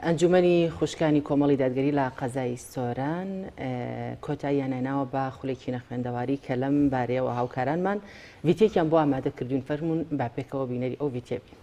ئەنجومەنی خوشکانی کۆمەڵی دادگەری لە قەزای سۆران کۆتاییان هێناوە بە خولێکی نەخوێندەواری کە لەم بارەیەوە هاوکارانمان ڤیدیۆیەکیان بۆ ئامادە کردوین فەرمونون با پێکەوە بینەری ئەو ڤیدیۆ بین.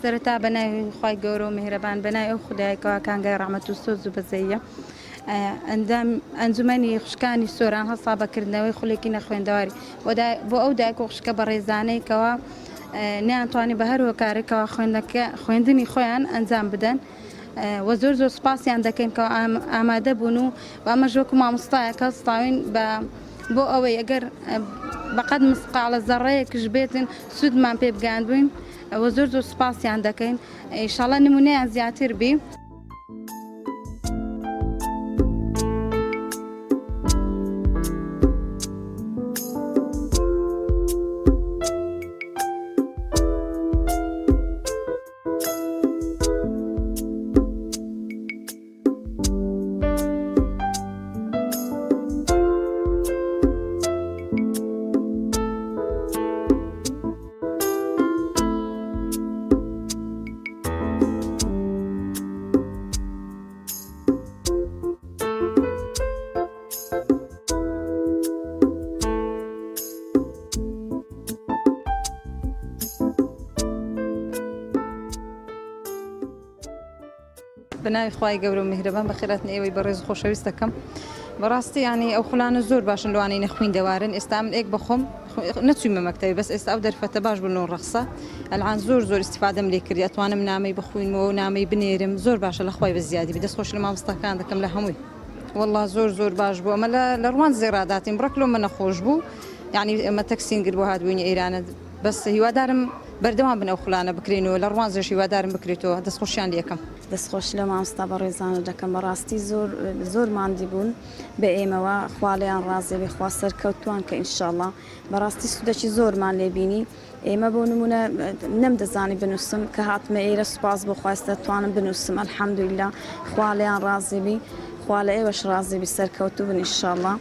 سەرەتا بەناوی خوای گەورە و میهرەبان بەناوی ئەو خودایەکەوە کانگای ڕەحمەت و سۆز و بەزەیە ئەنجومەنی خوشکانی سۆران هەستا بەکردنەوەی خولێکی نەخوێندەواری بۆ ئەو دایک و خوشکە بە ڕێزانەیەکەوە نەیانتوانی بە هەر هۆکارێکەوە خوێندنی خۆیان ئەنجام بدەن و زۆر سوپاسیان دەکەین کە ئامادە بوون و ئەمەش وەکو مامۆستایەکە سڵاوین بۆ ئەوەی ئەگەر بەقەد مسقالە زەڕەیەکش بێتن سوودمان پێ بگاندوین و زۆر سوپاسیان دەکەین ئینشاڵڵا نمونەیان زیاتر بی. بەناوی خوای گەورە و میهرەبان بەخێراتنی ئێوەی بەڕێز و خۆشەویست دەکەم. بەڕاستی ینی ئەو خولانە زۆر باشن لەوانەی نەخوێندەوارن. ئێستا من ئێک بەخۆم نەچوویمە مەکتەبی بەس ئێستا ئەو دەرفەتە باش بوون و ڕەخسە ئەلعان زۆر ئیستیفادەم لێ کردی ئەتوانم نامەی بخوێنمەوە و نامەی بنێرم زۆر باشە لە خوای بەزیادی بی دەستخۆش لە مامۆستاکان دەکەم لە هەمووی والله زۆر باش بوو. ئەمە لە ڕوان زێڕاداتیم بڕەکلۆ من نەخۆش بوو یعنی ئەمە تەکسین کرد بۆ هاتبوونی ئێرانە بەس هیوادارم بەردەوام بن ئەو خولانە بکرێنەوە لە ڕوان زێش هیوادارم بکرێتەوە دەستخۆشیان لێکم. دەستخۆش لە مامۆستا بە ڕێزانە دەکەم بەڕاستی زۆر ماندی بوون بە ئێمەوە خوالیان ڕازێبێ خوا سەرکەوتوان کە ئینشاءڵڵا بەڕاستی سوودەکی زۆرمان لێبینی. ئێمە بۆ نمونە نەمدەزانی بنووسم کە هاتمە ئێرە سوپاس بۆ خواستە توانم بنووسم ئەلحەمدولیلا خوالیان ڕازێبی خوا لە ئێوەش ڕازێبی سەرکەوتوو بن ئینشاءڵڵا.